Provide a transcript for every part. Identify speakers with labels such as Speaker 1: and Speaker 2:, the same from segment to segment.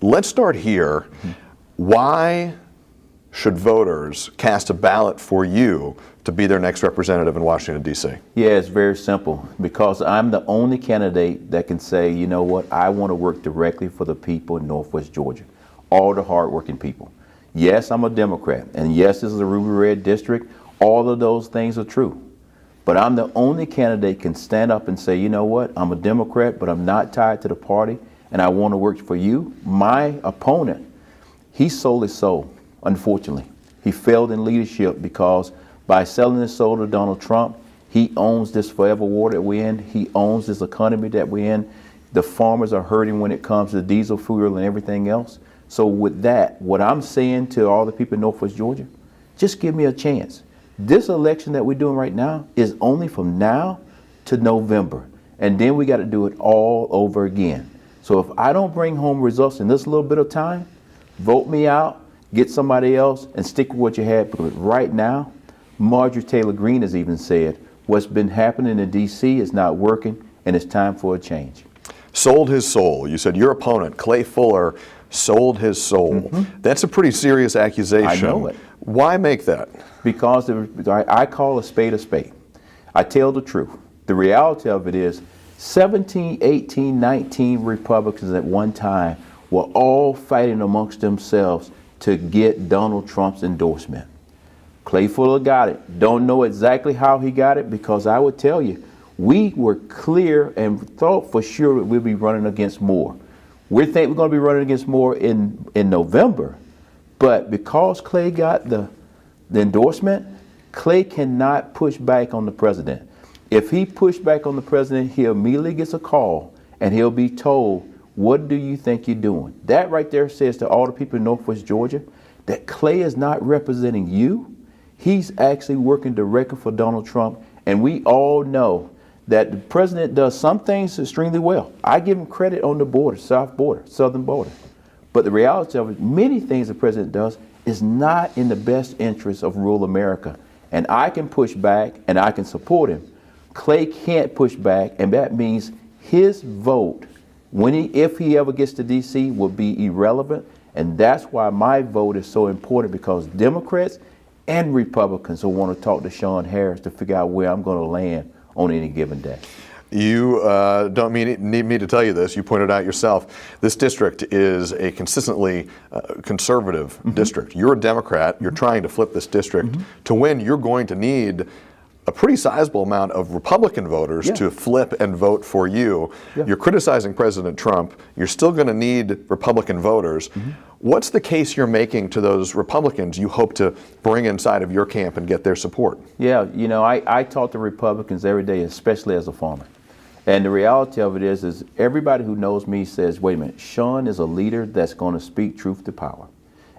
Speaker 1: Let's start here. Why should voters cast a ballot for you to be their next representative in Washington, D.C.?
Speaker 2: Yeah, it's very simple. Because I'm the only candidate that can say, you know what, I want to work directly for the people in Northwest Georgia, all the hardworking people. Yes, I'm a Democrat, and yes, this is a ruby red district. All of those things are true. But I'm the only candidate can stand up and say, you know what, I'm a Democrat, but I'm not tied to the party, and I want to work for you. My opponent, he sold his soul, unfortunately. He failed in leadership because by selling his soul to Donald Trump, he owns this forever war that we're in. He owns this economy that we're in. The farmers are hurting when it comes to diesel fuel and everything else. So with that, what I'm saying to all the people in Northwest Georgia, just give me a chance. This election that we're doing right now is only from now to November. And then we got to do it all over again. So if I don't bring home results in this little bit of time, vote me out, get somebody else, and stick with what you had. Because right now, Marjorie Taylor Greene has even said, what's been happening in D.C. is not working, and it's time for a change.
Speaker 1: Sold his soul. You said your opponent, Clay Fuller, sold his soul. That's a pretty serious accusation.
Speaker 2: I know it.
Speaker 1: Why make that?
Speaker 2: Because I call a spade a spade. I tell the truth. The reality of it is 17, 18, 19 Republicans at one time were all fighting amongst themselves to get Donald Trump's endorsement. Clay Fuller got it. Don't know exactly how he got it, because I would tell you, we were clear and thought for sure that we'd be running against Moore. We think we're going to be running against Moore in November, but because Clay got the endorsement, Clay cannot push back on the president. If he pushed back on the president, he immediately gets a call and he'll be told, what do you think you're doing? That right there says to all the people in Northwest Georgia that Clay is not representing you. He's actually working directly for Donald Trump, and we all know that the president does some things extremely well. I give him credit on the border, south border, southern border. But the reality of it, many things the president does is not in the best interest of rural America. And I can push back and I can support him. Clay can't push back, and that means his vote, if he ever gets to D.C., will be irrelevant. And that's why my vote is so important, because Democrats and Republicans will want to talk to Shawn Harris to figure out where I'm going to land on any given day.
Speaker 1: You don't need me to tell you this. You pointed out yourself. This district is a consistently conservative district. You're a Democrat. You're trying to flip this district. To win, you're going to need a pretty sizable amount of Republican voters to flip and vote for you. You're criticizing President Trump. You're still going to need Republican voters. What's the case you're making to those Republicans you hope to bring inside of your camp and get their support?
Speaker 2: Yeah, you know, I talk to Republicans every day, especially as a farmer. And the reality of it is everybody who knows me says, wait a minute, Shawn is a leader that's going to speak truth to power.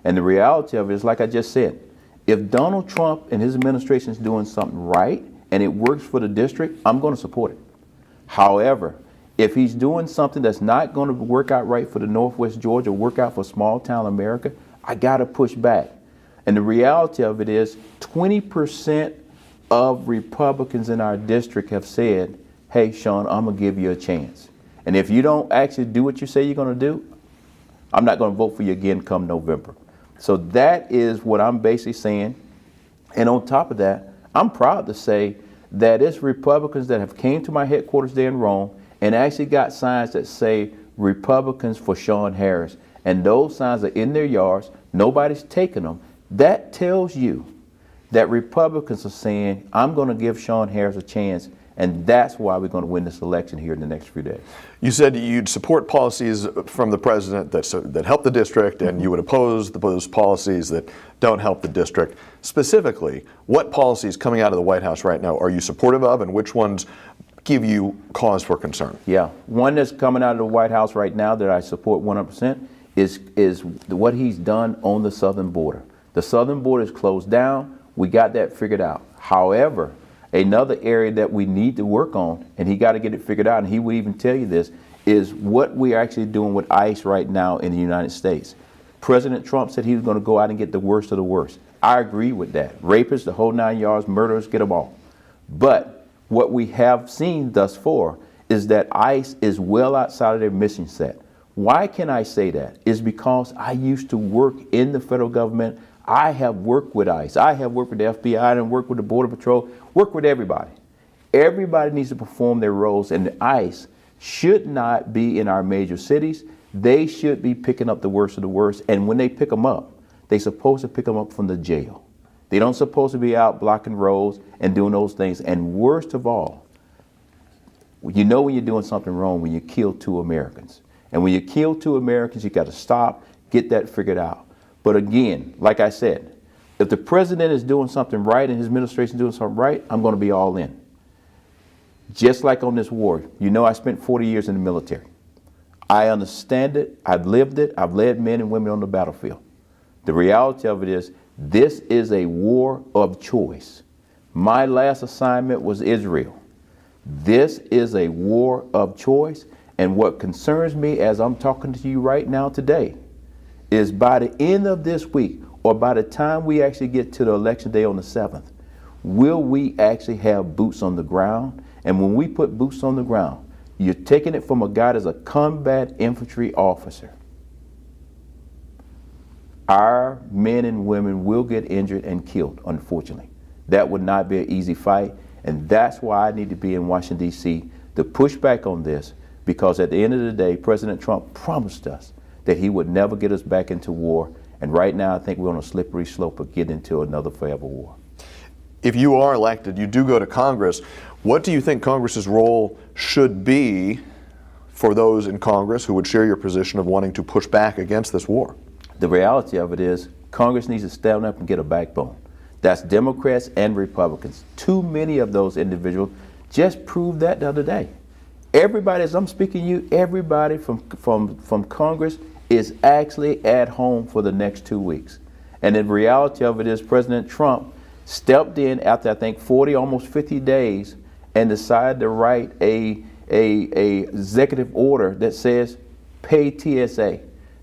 Speaker 2: And the reality of it is, like I just said, if Donald Trump and his administration is doing something right and it works for the district, I'm going to support it. However, if he's doing something that's not going to work out right for the Northwest Georgia, work out for small town America, I got to push back. And the reality of it is 20% of Republicans in our district have said, hey, Shawn, I'm going to give you a chance. And if you don't actually do what you say you're going to do, I'm not going to vote for you again come November. So that is what I'm basically saying. And on top of that, I'm proud to say that it's Republicans that have came to my headquarters there in Rome and actually got signs that say Republicans for Shawn Harris. And those signs are in their yards. Nobody's taking them. That tells you that Republicans are saying, I'm going to give Shawn Harris a chance. And that's why we're going to win this election here in the next few days. You
Speaker 1: said you'd support policies from the president that help the district, and you would oppose those policies that don't help the district. Specifically, what policies coming out of the White House right now are you supportive of, and which ones give you cause for concern?
Speaker 2: Yeah, one that's coming out of the White House right now that I support 100% is what he's done on the southern border. The southern border is closed down. We got that figured out. However, another area that we need to work on, and he got to get it figured out, and he would even tell you this, is what we're actually doing with ICE right now in the United States. President Trump said he was going to go out and get the worst of the worst. I agree with that. Rapists, the whole 9 yards, murderers, get them all. But what we have seen thus far is that ICE is well outside of their mission set. Why can I say that? It's because I used to work in the federal government. I have worked with ICE. I have worked with the FBI and worked with the Border Patrol, worked with everybody. Everybody needs to perform their roles, and the ICE should not be in our major cities. They should be picking up the worst of the worst, and when they pick them up, they're supposed to pick them up from the jail. They don't supposed to be out blocking roads and doing those things. And worst of all, you know when you're doing something wrong when you kill 2 Americans. And when you kill 2 Americans, you got to stop, get that figured out. But again, like I said, if the president is doing something right and his administration is doing something right, I'm going to be all in. Just like on this war, you know I spent 40 years in the military. I understand it, I've lived it, I've led men and women on the battlefield. The reality of it is, this is a war of choice. My last assignment was Israel. This is a war of choice, and what concerns me as I'm talking to you right now today is by the end of this week, or by the time we actually get to the election day on the 7th, will we actually have boots on the ground? And when we put boots on the ground, you're taking it from a guy that's a combat infantry officer. Our men and women will get injured and killed, unfortunately. That would not be an easy fight, and that's why I need to be in Washington, D.C. to push back on this, because at the end of the day, President Trump promised us that he would never get us back into war, and right now I think we're on a slippery slope of getting into another forever war.
Speaker 1: If you are elected, you do go to Congress. What do you think Congress's role should be for those in Congress who would share your position of wanting to push back against this war?
Speaker 2: The reality of it is, Congress needs to stand up and get a backbone. That's Democrats and Republicans. Too many of those individuals just proved that the other day. Everybody, as I'm speaking to you, everybody from Congress is actually at home for the next 2 weeks. And the reality of it is, President Trump stepped in after I think 40, almost 50 days, and decided to write a executive order that says pay TSA.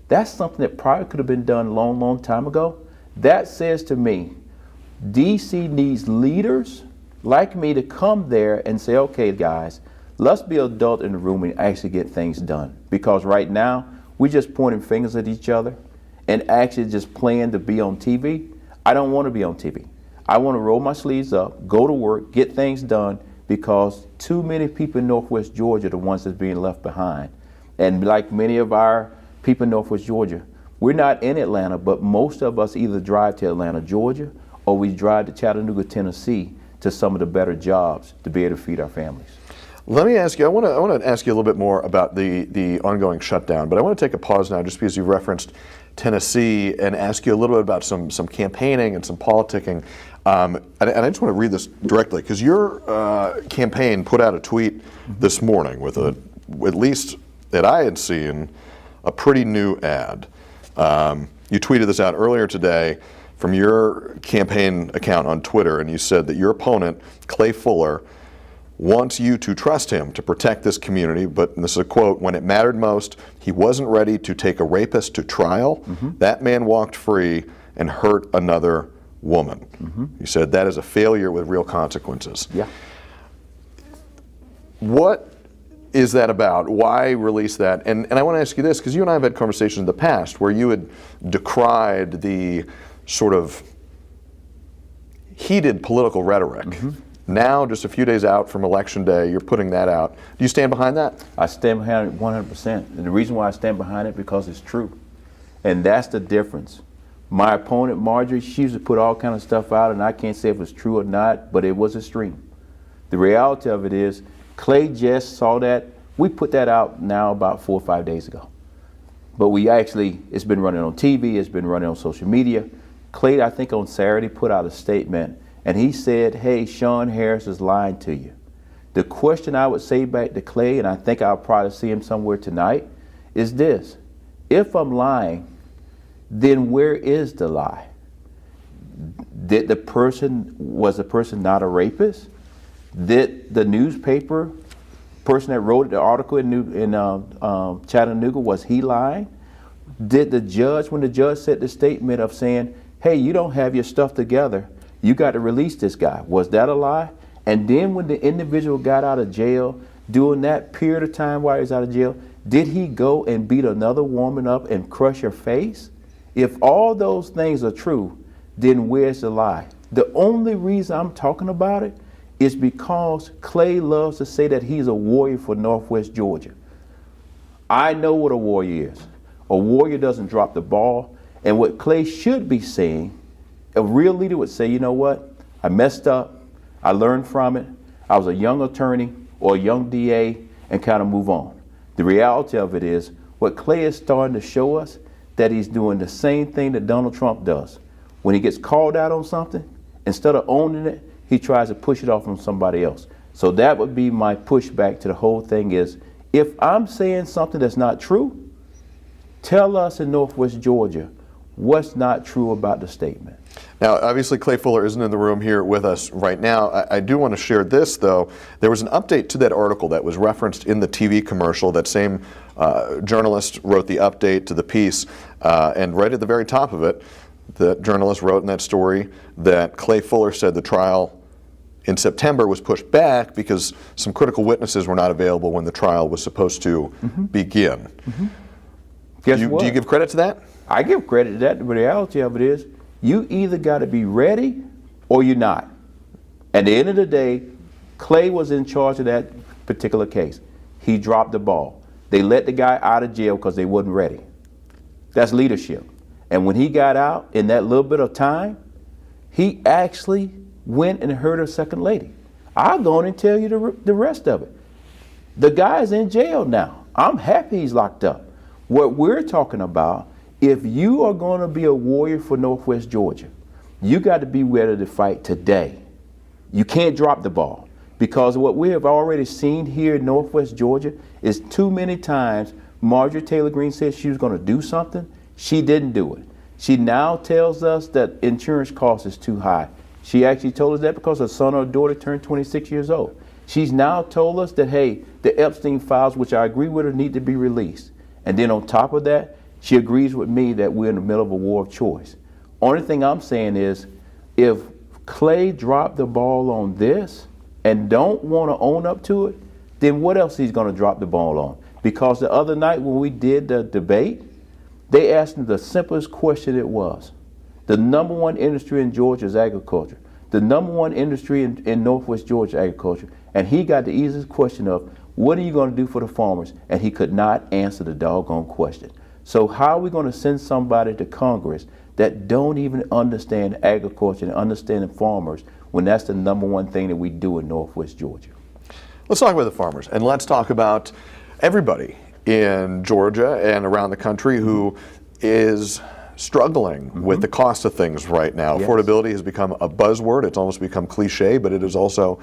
Speaker 2: That's something that probably could have been done a long, long time ago. That says to me, DC needs leaders like me to come there and say, okay, guys, let's be adult in the room and actually get things done. Because right now, we're just pointing fingers at each other and actually just playing to be on TV. I don't want to be on TV. I want to roll my sleeves up, go to work, get things done, because too many people in Northwest Georgia are the ones that's being left behind. And like many of our people in Northwest Georgia, we're not in Atlanta, but most of us either drive to Atlanta, Georgia, or we drive to Chattanooga, Tennessee to some of the better jobs to be able to feed our families.
Speaker 1: Let me ask you, I want to ask you a little bit more about the ongoing shutdown, but I want to take a pause now just because you referenced Tennessee and ask you a little bit about some campaigning and some politicking. And I just want to read this directly, because your campaign put out a tweet this morning with at least that I had seen, a pretty new ad. You tweeted this out earlier today from your campaign account on Twitter, and you said that your opponent, Clay Fuller, wants you to trust him to protect this community, but, and this is a quote, when it mattered most, he wasn't ready to take a rapist to trial. That man walked free and hurt another woman. You said that is a failure with real consequences.
Speaker 2: Yeah.
Speaker 1: What is that about? Why release that? And I want to ask you this, because you and I have had conversations in the past where you had decried the sort of heated political rhetoric. Now, just a few days out from Election Day, you're putting that out. Do you stand behind that?
Speaker 2: I stand behind it 100%. And the reason why I stand behind it, because it's true. And that's the difference. My opponent, Marjorie, she used to put all kind of stuff out, and I can't say if it's true or not, but it was extreme. The reality of it is, Clay just saw that. We put that out now about 4 or 5 days ago. But we actually, it's been running on TV, it's been running on social media. Clay, I think on Saturday, put out a statement, and he said, hey, Shawn Harris is lying to you. The question I would say back to Clay, and I think I'll probably see him somewhere tonight, is this. If I'm lying, then where is the lie? Was the person not a rapist? Did the newspaper person that wrote the article in Chattanooga, was he lying? Did the judge, when the judge said the statement of saying, hey, you don't have your stuff together, you got to release this guy, was that a lie? And then when the individual got out of jail, during that period of time while he was out of jail, Did he go and beat another woman up and crush her face? If all those things are true, then where's the lie? The only reason I'm talking about it is because Clay loves to say that he's a warrior for Northwest Georgia. I know what a warrior is. A warrior doesn't drop the ball. And what Clay should be saying, a real leader would say, you know what? I messed up. I learned from it. I was a young attorney or a young DA and kind of move on. The reality of it is what Clay is starting to show us that he's doing the same thing that Donald Trump does. When he gets called out on something, instead of owning it, he tries to push it off on somebody else. So that would be my pushback to the whole thing is, if I'm saying something that's not true, tell us in Northwest Georgia what's not true about the statement.
Speaker 1: Now, obviously, Clay Fuller isn't in the room here with us right now. I do want to share this, though. There was an update to that article that was referenced in the TV commercial. That same journalist wrote the update to the piece, and right at the very top of it, the journalist wrote in that story that Clay Fuller said the trial in September was pushed back because some critical witnesses were not available when the trial was supposed to begin.
Speaker 2: Guess
Speaker 1: Do
Speaker 2: what?
Speaker 1: you give credit to that?
Speaker 2: I give credit to that. The reality of it is, you either got to be ready or you're not. At the end of the day, Clay was in charge of that particular case. He dropped the ball. They let the guy out of jail because they wasn't ready. That's leadership. And when he got out in that little bit of time, he actually went and heard a second lady. I'll go on and tell you the rest of it. The guy's in jail now. I'm happy he's locked up. What we're talking about, if you are going to be a warrior for Northwest Georgia, you got to be ready to fight today. You can't drop the ball, because what we have already seen here in Northwest Georgia is too many times Marjorie Taylor Greene said she was going to do something. She didn't do it. She now tells us that insurance cost is too high. She actually told us that because her son or daughter turned 26 years old. She's now told us that, hey, the Epstein files, which I agree with her, need to be released. And then on top of that, she agrees with me that we're in the middle of a war of choice. Only thing I'm saying is, if Clay dropped the ball on this and don't want to own up to it, then what else he's going to drop the ball on? Because the other night when we did the debate, they asked him the simplest question it was. The number one industry in Georgia is agriculture. The number one industry in Northwest Georgia, agriculture. And he got the easiest question of, what are you going to do for the farmers? And he could not answer the doggone question. So how are we going to send somebody to Congress that don't even understand agriculture and understand farmers when that's the number one thing that we do in Northwest Georgia?
Speaker 1: Let's talk about the farmers, and let's talk about everybody in Georgia and around the country who is struggling with the cost of things right now.
Speaker 2: Yes.
Speaker 1: Affordability has become a buzzword. It's almost become cliche, but it is also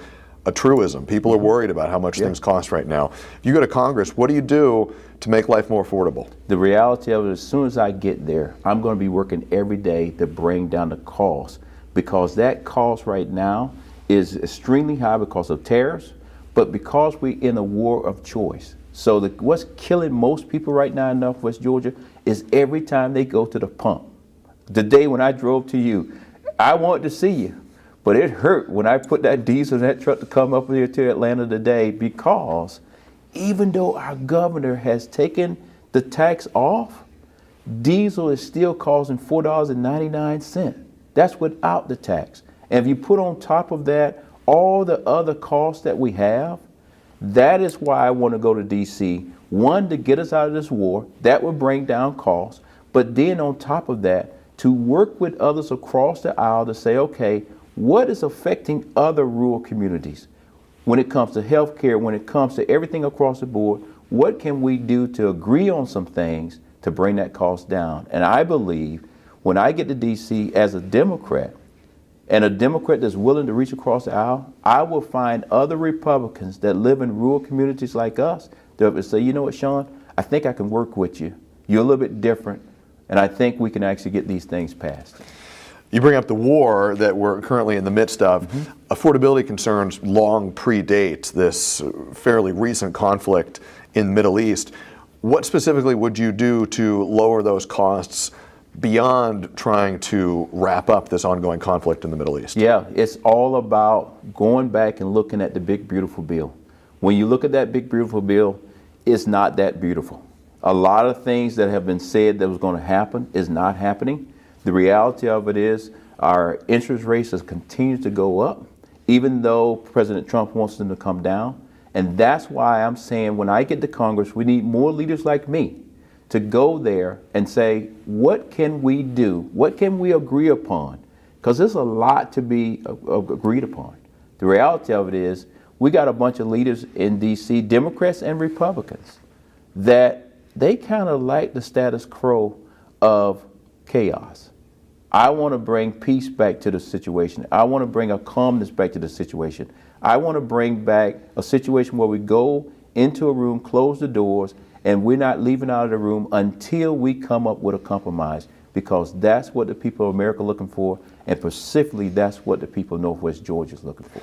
Speaker 1: a truism. People are worried about how much things cost right now. If you go to Congress, what do you do to make life more affordable?
Speaker 2: The reality of it, as soon as I get there, I'm going to be working every day to bring down the cost, because that cost right now is extremely high because of tariffs, but because we're in a war of choice. So what's killing most people right now in Northwest Georgia is every time they go to the pump. The day when I drove to you, I wanted to see you, but it hurt when I put that diesel in that truck to come up here to Atlanta today, because even though our governor has taken the tax off, diesel is still costing $4.99. That's without the tax. And if you put on top of that all the other costs that we have, that is why I want to go to D.C. One, to get us out of this war. That would bring down costs. But then on top of that, to work with others across the aisle to say, okay, what is affecting other rural communities? When it comes to health care, when it comes to everything across the board, what can we do to agree on some things to bring that cost down? And I believe when I get to D.C. as a Democrat, and a Democrat that's willing to reach across the aisle, I will find other Republicans that live in rural communities like us that will say, you know what, Shawn, I think I can work with you. You're a little bit different, and I think we can actually get these things passed.
Speaker 1: You bring up the war that we're currently in the midst of. Affordability concerns long predate this fairly recent conflict in the Middle East. What specifically would you do to lower those costs beyond trying to wrap up this ongoing conflict in the Middle East?
Speaker 2: Yeah, it's all about going back and looking at the big, beautiful bill. When you look at that big, beautiful bill, it's not that beautiful. A lot of things that have been said that was going to happen is not happening. The reality of it is our interest rates has continued to go up, even though President Trump wants them to come down. And that's why I'm saying when I get to Congress, we need more leaders like me to go there and say, what can we do? What can we agree upon? Because there's a lot to be agreed upon. The reality of it is we got a bunch of leaders in D.C., Democrats and Republicans, that they kind of like the status quo of chaos. I want to bring peace back to the situation. I want to bring a calmness back to the situation. I want to bring back a situation where we go into a room, close the doors, and we're not leaving out of the room until we come up with a compromise, because that's what the people of America are looking for, and specifically that's what the people of Northwest Georgia is looking for.